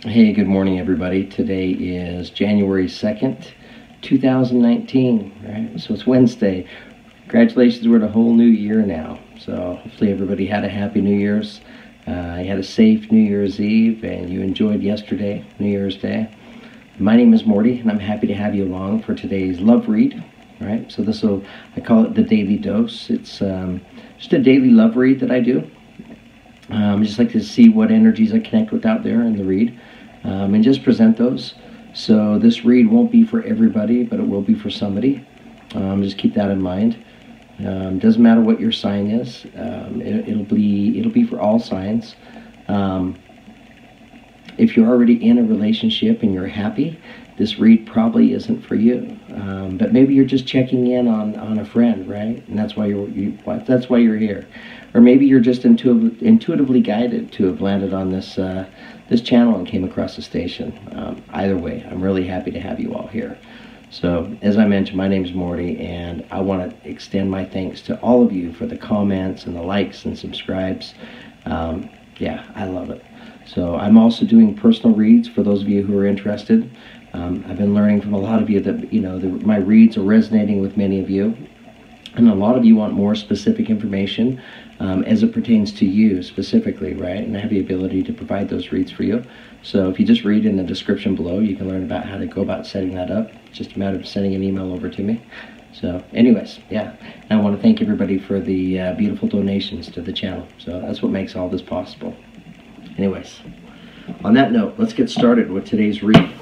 Hey, good morning, everybody. Today is January 2nd, 2019, right? So it's Wednesday. Congratulations, we're in a whole new year now. So hopefully everybody had a happy New Year's. You had a safe New Year's Eve, and you enjoyed yesterday, New Year's Day. My name is Morty, and I'm happy to have you along for today's love read, right? So I call it the daily dose. It's just a daily love read that I do. I just like to see what energies I connect with out there in the read, and just present those. So this read won't be for everybody, but it will be for somebody. Just keep that in mind. Doesn't matter what your sign is. It'll be for all signs. If you're already in a relationship and you're happy, this read probably isn't for you. But maybe you're just checking in on a friend, right? And that's why you're here. Or maybe you're just intuitively guided to have landed on this channel and came across the station. Either way, I'm really happy to have you all here. So, as I mentioned, my name is Morty, and I want to extend my thanks to all of you for the comments and the likes and subscribes. Yeah, I love it. So I'm also doing personal reads for those of you who are interested. I've been learning from a lot of you that my reads are resonating with many of you, and a lot of you want more specific information as it pertains to you specifically, right? And I have the ability to provide those reads for you. So if you just read in the description below, you can learn about how to go about setting that up. It's just a matter of sending an email over to me. So anyways, yeah, and I want to thank everybody for the beautiful donations to the channel. So that's what makes all this possible. Anyways, on that note, let's get started with today's read.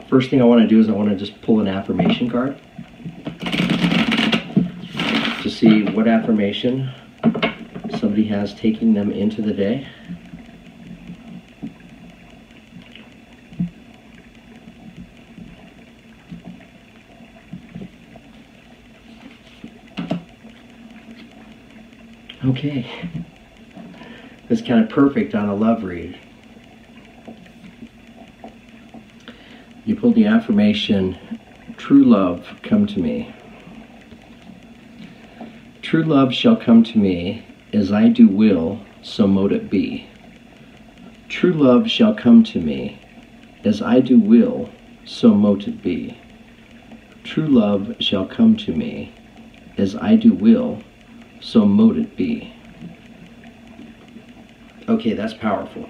First thing I want to do is I want to just pull an affirmation card to see what affirmation somebody has taking them into the day. Okay, that's kind of perfect on a love read. You pulled the affirmation, true love, come to me. True love shall come to me, as I do will, so mote it be. True love shall come to me, as I do will, so mote it be. True love shall come to me, as I do will, so mote it be. Okay, that's powerful.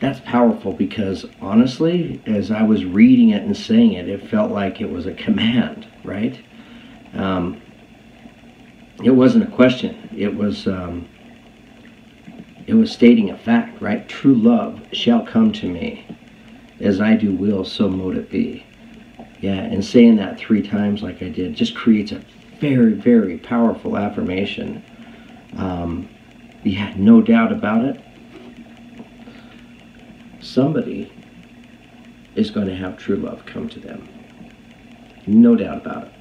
That's powerful because honestly, as I was reading it and saying it, it felt like it was a command, right? It wasn't a question. It was stating a fact, right? True love shall come to me, as I do will, so mote it be. Yeah, and saying that 3 times like I did just creates a very, very powerful affirmation. Yeah, no doubt about it. Somebody is going to have true love come to them. No doubt about it.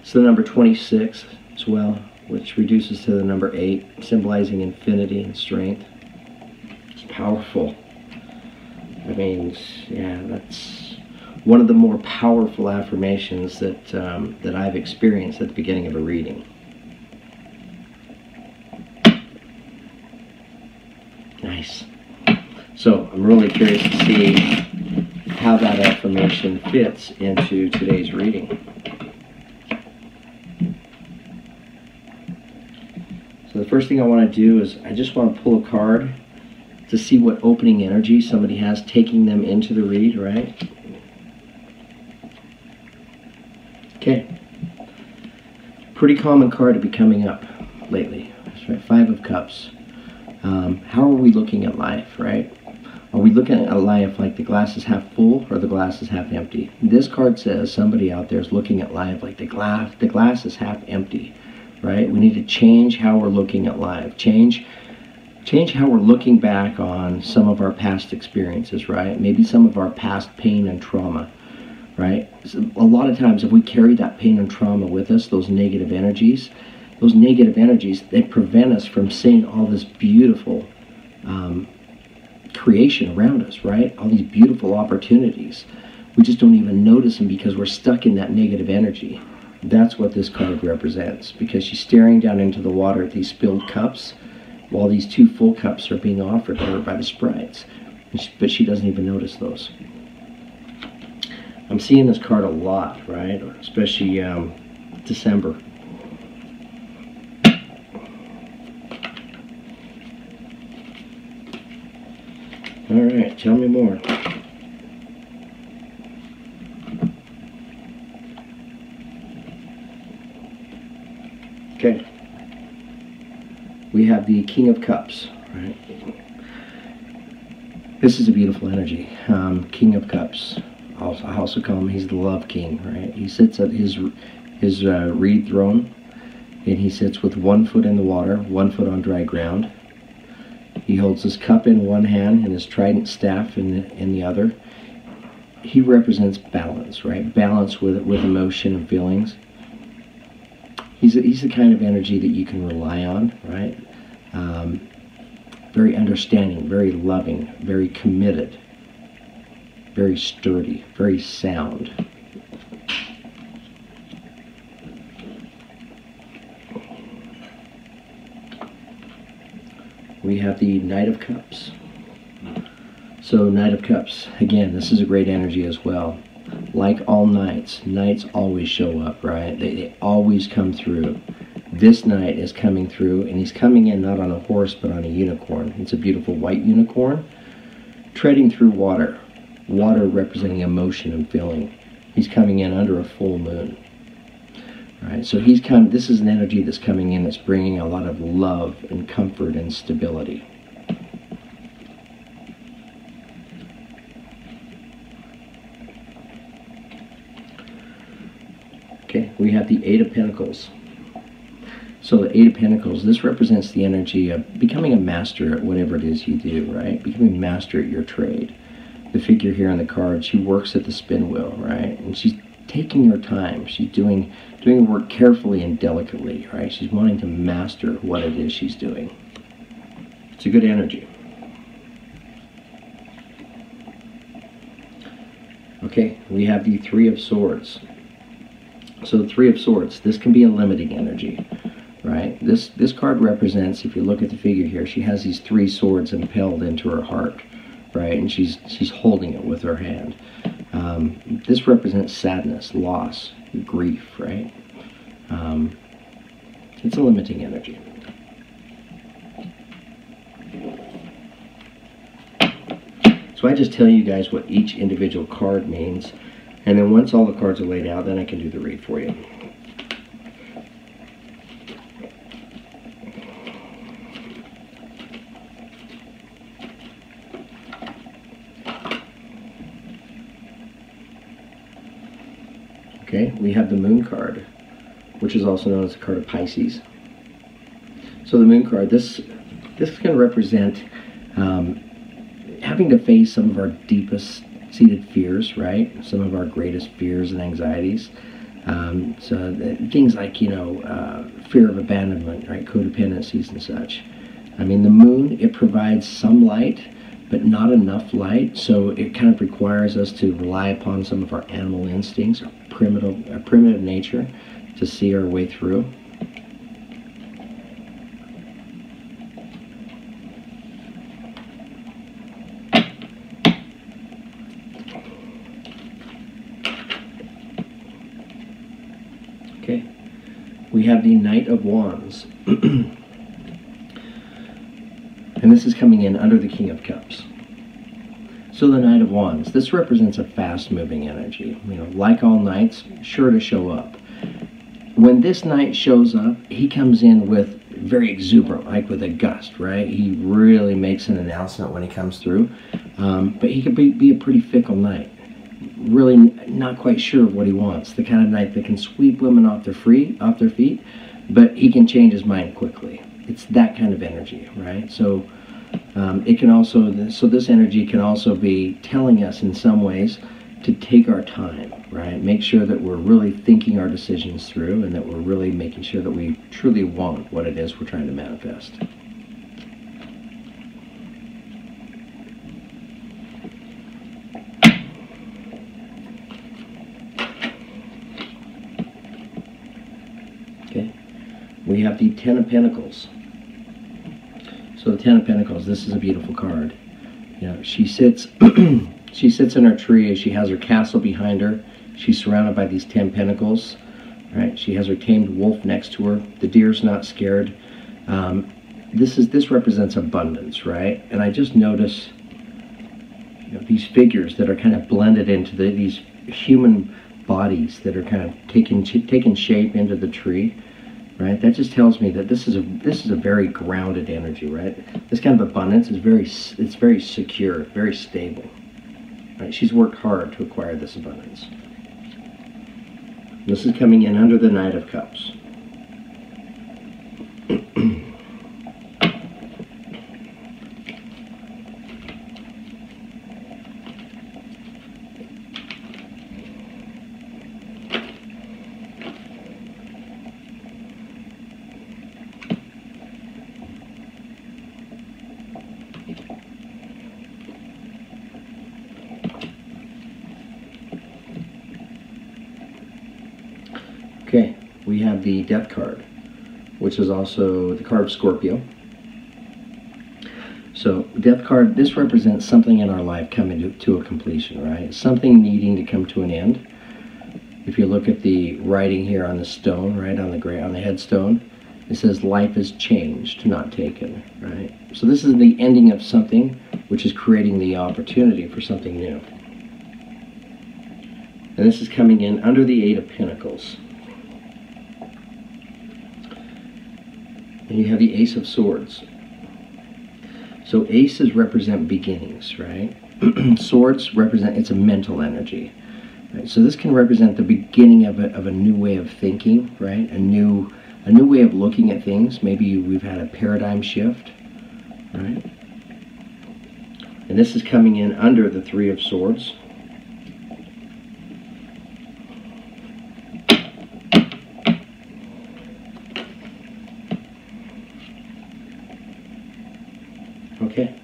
So the number 26 as well, which reduces to the number 8, symbolizing infinity and strength. It's powerful. I mean, yeah, that's one of the more powerful affirmations that I've experienced at the beginning of a reading. Nice. So I'm really curious to see how that affirmation fits into today's reading. So the first thing I want to do is I just want to pull a card to see what opening energy somebody has taking them into the read, right? Okay. Pretty common card to be coming up lately. That's right, 5 of Cups. How are we looking at life, right? Are we looking at life like the glass is half full or the glass is half empty? This card says somebody out there is looking at life like the glass is half empty, right? We need to change how we're looking at life. Change how we're looking back on some of our past experiences, right? Maybe some of our past pain and trauma, right? So a lot of times if we carry that pain and trauma with us, those negative energies, they prevent us from seeing all this beautiful creation around us, right? All these beautiful opportunities. We just don't even notice them because we're stuck in that negative energy. That's what this card represents, because she's staring down into the water at these spilled cups, while these 2 full cups are being offered to her by the sprites. But she doesn't even notice those. I'm seeing this card a lot, right? Especially December. All right, tell me more. Okay. We have the King of Cups, right? This is a beautiful energy. King of Cups. I also call him, he's the love king, right? He sits at his reed throne, and he sits with 1 foot in the water, 1 foot on dry ground. He holds his cup in one hand and his trident staff in the other. He represents balance, right? Balance with emotion and feelings. He's the kind of energy that you can rely on, right? Very understanding, very loving, very committed, very sturdy, very sound. We have the Knight of Cups. So Knight of Cups, again, this is a great energy as well. Like all knights, knights always show up, right? They always come through. This knight is coming through, and he's coming in not on a horse, but on a unicorn. It's a beautiful white unicorn, treading through water. Water representing emotion and feeling. He's coming in under a full moon. Right, so this is an energy that's coming in that's bringing a lot of love and comfort and stability. Okay, we have the Eight of Pentacles. So the Eight of Pentacles, this represents the energy of becoming a master at whatever it is you do, right? Becoming a master at your trade. The figure here on the card, she works at the spin wheel, right? And she's taking her time. She's doing work carefully and delicately, right? She's wanting to master what it is she's doing. It's a good energy. Okay, we have the Three of Swords. So the Three of Swords, this can be a limiting energy, right? This card represents, if you look at the figure here, she has these 3 swords impaled into her heart, right? And she's holding it with her hand. This represents sadness, loss, grief, right? It's a limiting energy. So I just tell you guys what each individual card means, and then once all the cards are laid out, then I can do the read for you. Okay, we have the Moon card, which is also known as the card of Pisces. So the Moon card, this can represent having to face some of our deepest seated fears, right? Some of our greatest fears and anxieties. So things like, fear of abandonment, right? Codependencies and such. I mean, the Moon, it provides some light, but not enough light, so it kind of requires us to rely upon some of our animal instincts, our primitive nature, to see our way through. Okay, we have the Knight of Wands. And this is coming in under the King of Cups. So the Knight of Wands, this represents a fast-moving energy. Like all knights, sure to show up. When this knight shows up, he comes in with very exuberant, like with a gust, right? He really makes an announcement when he comes through. But he can be a pretty fickle knight. Really not quite sure of what he wants. The kind of knight that can sweep women off their feet, but he can change his mind quickly. It's that kind of energy, right? So it can also, this energy can also be telling us in some ways to take our time, right? Make sure that we're really thinking our decisions through, and that we're really making sure that we truly want what it is we're trying to manifest. Okay, we have the Ten of Pentacles. So the Ten of Pentacles, this is a beautiful card. You know, she sits she sits in her tree. She has her castle behind her. She's surrounded by these 10 pentacles. Right? She has her tamed wolf next to her. The deer's not scared. This represents abundance, right? And I just notice, you know, these figures that are kind of blended into these human bodies that are kind of taking shape into the tree, right? That just tells me that this is a very grounded energy, right? This kind of abundance is very secure, very stable. Right? She's worked hard to acquire this abundance. This is coming in under the Knight of Cups. Okay, we have the Death card, which is also the card of Scorpio. So, Death card, this represents something in our life coming to a completion, right? Something needing to come to an end. If you look at the writing here on the stone, right, on the headstone, it says life is changed, not taken, right? So this is the ending of something, which is creating the opportunity for something new. And this is coming in under the Eight of Pentacles. And you have the Ace of Swords. So aces represent beginnings, right? Swords represent, it's a mental energy. Right? So this can represent the beginning of a new way of thinking, right? A new way of looking at things. Maybe we've had a paradigm shift, right? And this is coming in under the Three of Swords. Okay,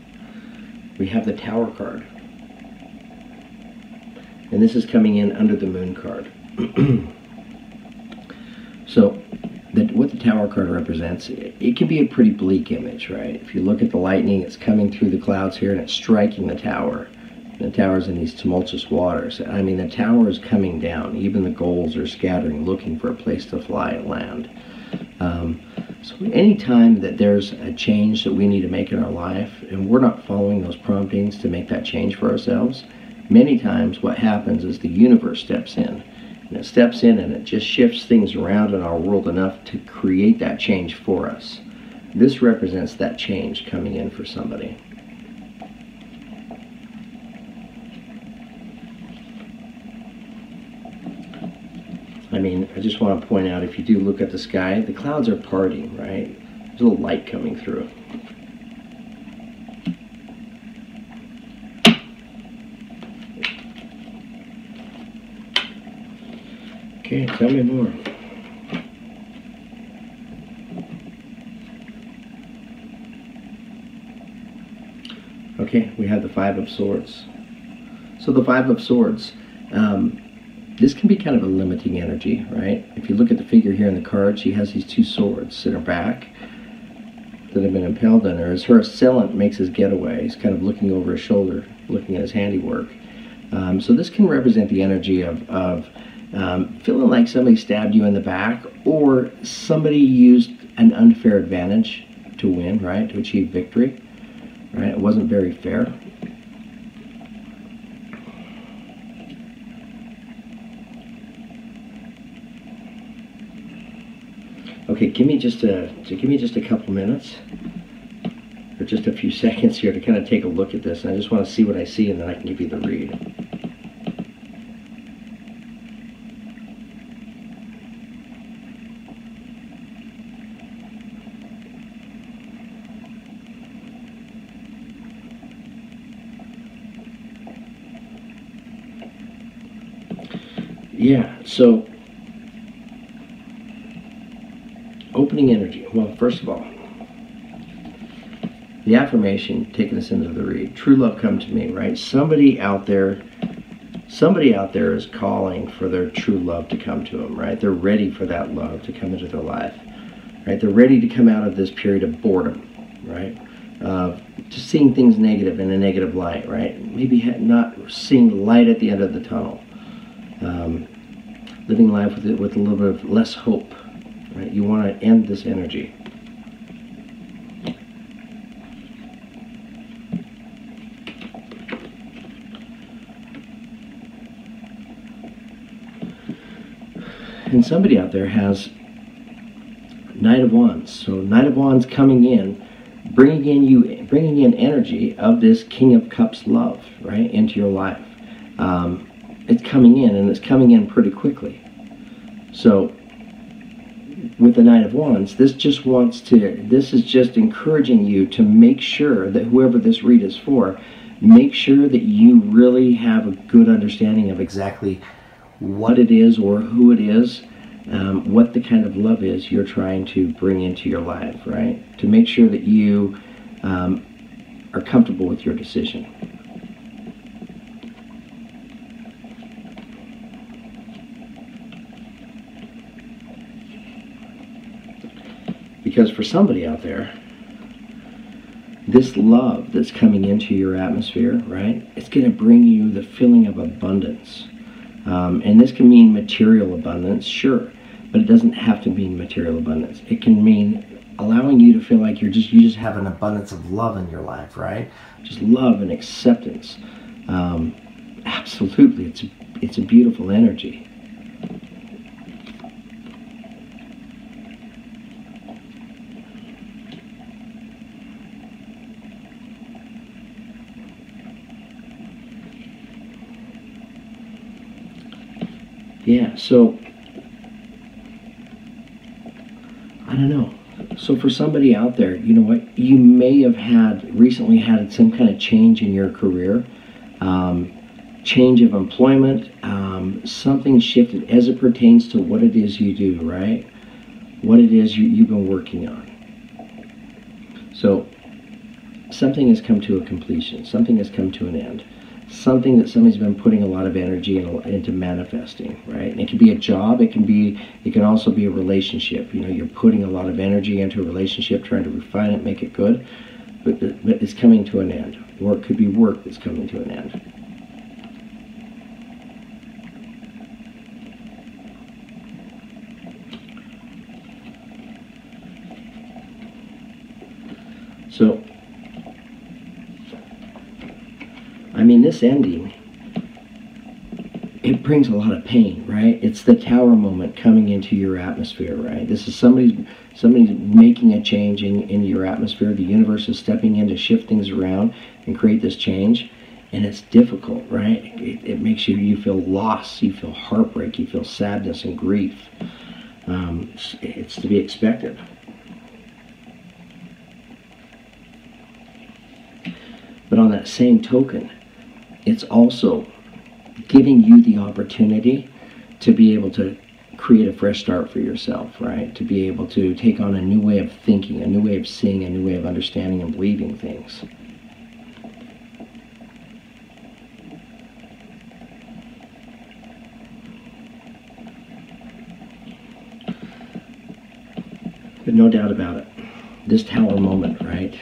we have the Tower card. And this is coming in under the Moon card. So, what the Tower card represents, it can be a pretty bleak image, right? If you look at the lightning, it's coming through the clouds here and it's striking the tower. The tower's in these tumultuous waters. I mean, the tower is coming down. Even the gulls are scattering, looking for a place to fly and land. So anytime that there's a change that we need to make in our life, and we're not following those promptings to make that change for ourselves, many times what happens is the universe steps in. And it steps in and it just shifts things around in our world enough to create that change for us. This represents that change coming in for somebody. I mean, I just want to point out, if you do look at the sky, the clouds are parting, right? There's a little light coming through. Okay, tell me more. Okay, we have the Five of Swords. So the Five of Swords, this can be kind of a limiting energy, right? If you look at the figure here in the card, she has these two swords in her back that have been impaled on her. As her assailant makes his getaway, he's kind of looking over his shoulder, looking at his handiwork. So this can represent the energy of feeling like somebody stabbed you in the back, or somebody used an unfair advantage to win, right? To achieve victory, right? It wasn't very fair. Okay, give me just a couple minutes, or just a few seconds here to kind of take a look at this. And I just want to see what I see, and then I can give you the read. Yeah, so opening energy. Well, first of all, the affirmation taking us into the read. True love come to me, right? Somebody out there is calling for their true love to come to them, right? They're ready for that love to come into their life, right? They're ready to come out of this period of boredom, right? just seeing things negative in a negative light, right? Maybe not seeing the light at the end of the tunnel. Living life with a little bit of less hope, right? You want to end this energy. And somebody out there has Knight of Wands. So Knight of Wands coming in, bringing in energy of this King of Cups love, right, into your life. It's coming in, and it's coming in pretty quickly. So with the Knight of Wands, this is just encouraging you to make sure that whoever this read is for, make sure that you really have a good understanding of exactly what it is or who it is, what the kind of love is you're trying to bring into your life, right? To make sure that you are comfortable with your decision. Because for somebody out there, this love that's coming into your atmosphere, right, it's going to bring you the feeling of abundance. And this can mean material abundance, sure, but it doesn't have to mean material abundance. It can mean allowing you to feel like you just have an abundance of love in your life, right? Just love and acceptance. Absolutely, it's a beautiful energy. Yeah, so, I don't know. So for somebody out there, you know what, you may have recently had some kind of change in your career, change of employment, something shifted as it pertains to what it is you do, right? What it is you've been working on. So something has come to a completion, something has come to an end. Something that somebody's been putting a lot of energy into manifesting, right? And it can be a job, it can also be a relationship. You know, you're putting a lot of energy into a relationship, trying to refine it, make it good, but it's coming to an end. Or it could be work that's coming to an end. So, I mean, this ending, it brings a lot of pain, right? It's the Tower moment coming into your atmosphere, right? This is somebody's making a change in your atmosphere. The universe is stepping in to shift things around and create this change, and it's difficult, right? It makes you feel loss, you feel heartbreak, you feel sadness and grief. It's to be expected. But on that same token, it's also giving you the opportunity to be able to create a fresh start for yourself, right? To be able to take on a new way of thinking, a new way of seeing, a new way of understanding and believing things. But no doubt about it, this Tower moment, right?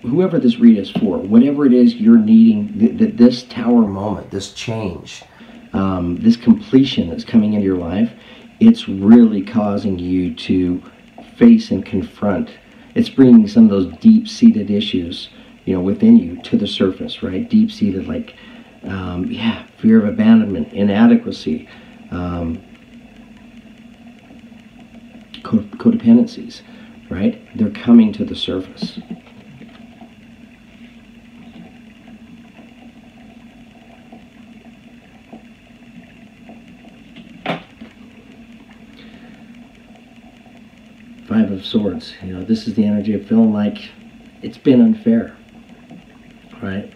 Whoever this read is for, whatever it is you're needing, this Tower moment, this change, this completion that's coming into your life, it's really causing you to face and confront. It's bringing some of those deep-seated issues, you know, within you to the surface, right? Deep-seated, like, fear of abandonment, inadequacy, codependencies, right? They're coming to the surface. Five of Swords, you know, this is the energy of feeling like it's been unfair, right?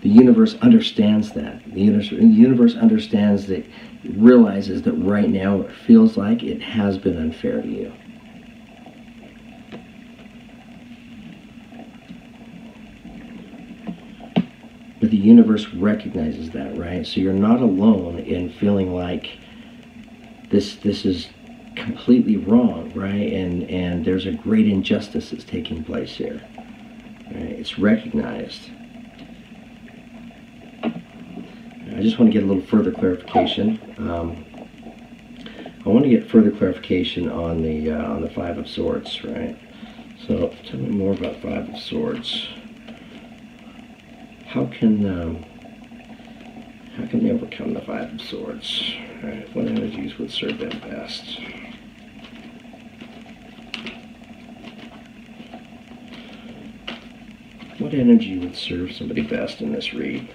The universe understands that. The universe understands that, realizes that right now it feels like it has been unfair to you. But the universe recognizes that, right? So you're not alone in feeling like this is completely wrong, right? And there's a great injustice that's taking place here. Right? It's recognized. I just want to get a little further clarification. I want to get further clarification on the Five of Swords, right? So tell me more about Five of Swords. How can they overcome the Five of Swords? Right? What energies would serve them best? What energy would serve somebody best in this read?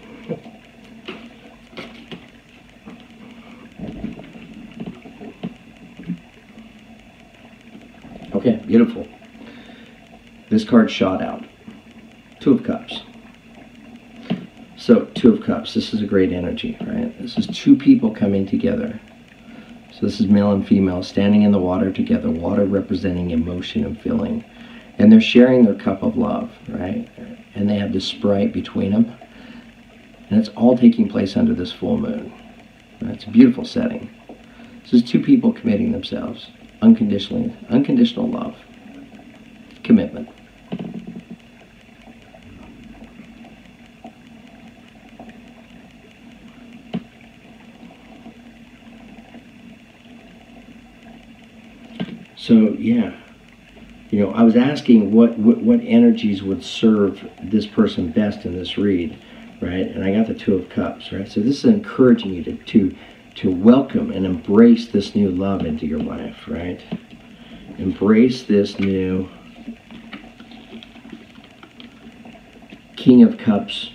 Okay, beautiful. This card shot out. Two of Cups. So, Two of Cups. This is a great energy, right? This is two people coming together. So this is male and female standing in the water together. Water representing emotion and feeling. And they're sharing their cup of love, right? And they have this Sprite between them. And it's all taking place under this full moon. Right? It's a beautiful setting. This is two people committing themselves. Unconditionally. Unconditional love. Commitment. So, yeah. You know, I was asking what energies would serve this person best in this read, right? And I got the Two of Cups, right? So this is encouraging you to welcome and embrace this new love into your life, right? Embrace this new King of Cups,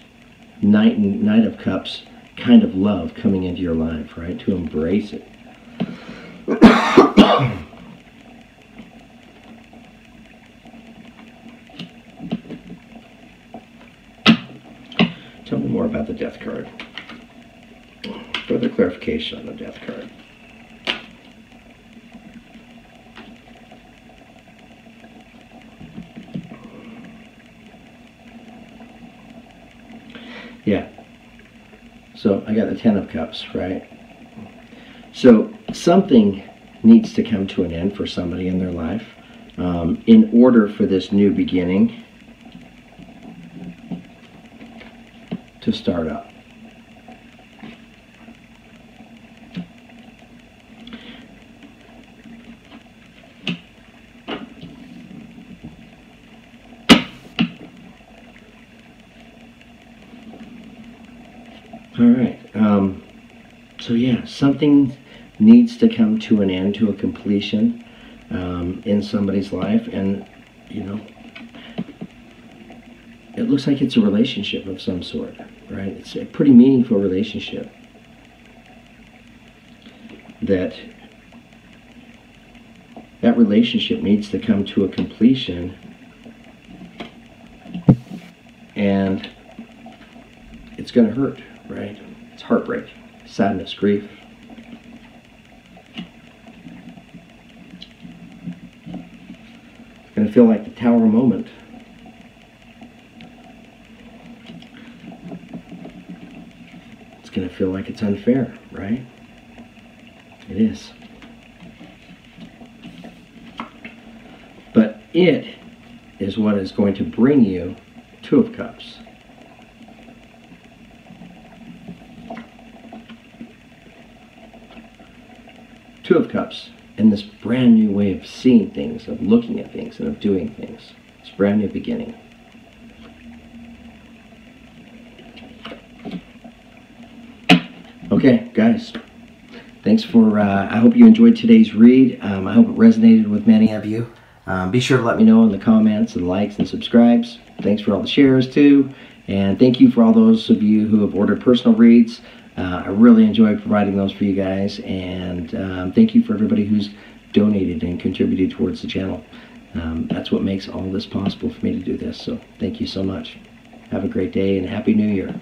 Knight of Cups kind of love coming into your life, right? To embrace it. Tell me more about the Death card. Further clarification on the Death card. Yeah. So I got the Ten of Cups, right? So something needs to come to an end for somebody in their life in order for this new beginning to start up. All right. So yeah, something needs to come to an end, to a completion in somebody's life, and you know, it looks like it's a relationship of some sort, right? It's a pretty meaningful relationship that relationship needs to come to a completion, and it's going to hurt, right? It's heartbreak, sadness, grief. It's going to feel like the Tower moment. It's going to feel like it's unfair, right? It is. But it is what is going to bring you Two of Cups. Two of Cups, and this brand new way of seeing things, of looking at things, and of doing things. It's a brand new beginning. Okay, guys. Thanks for, I hope you enjoyed today's read. I hope it resonated with many of you. Be sure to let me know in the comments and likes and subscribes. Thanks for all the shares too. And thank you for all those of you who have ordered personal reads. I really enjoy providing those for you guys. And thank you for everybody who's donated and contributed towards the channel. That's what makes all this possible for me to do this. So thank you so much. Have a great day and Happy New Year.